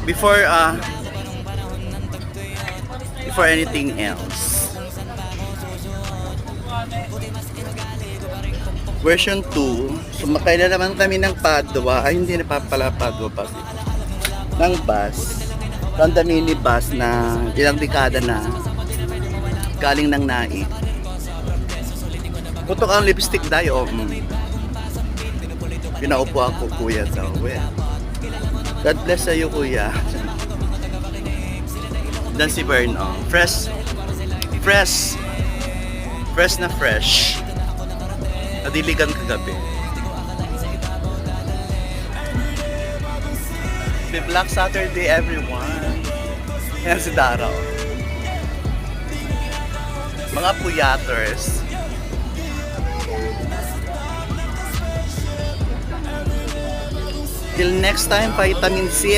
Before before anything else, version 2, sumakay na naman kami ng Padua. Ay, hindi na pala Padua pa. Ng bus. From the minibus na ilang dekada na galing ng Naik. Putok ang lipstick dayo. Pinaupo ako, kuya, sa uwi. God bless sa'yo, kuya. Dan si Bern, oh. Fresh. Fresh. Fresh na fresh. Nadiligan kagabi. Happy Black Saturday, everyone. Yan si Dara, oh. Mga puyaters. Till next time, vitamin C.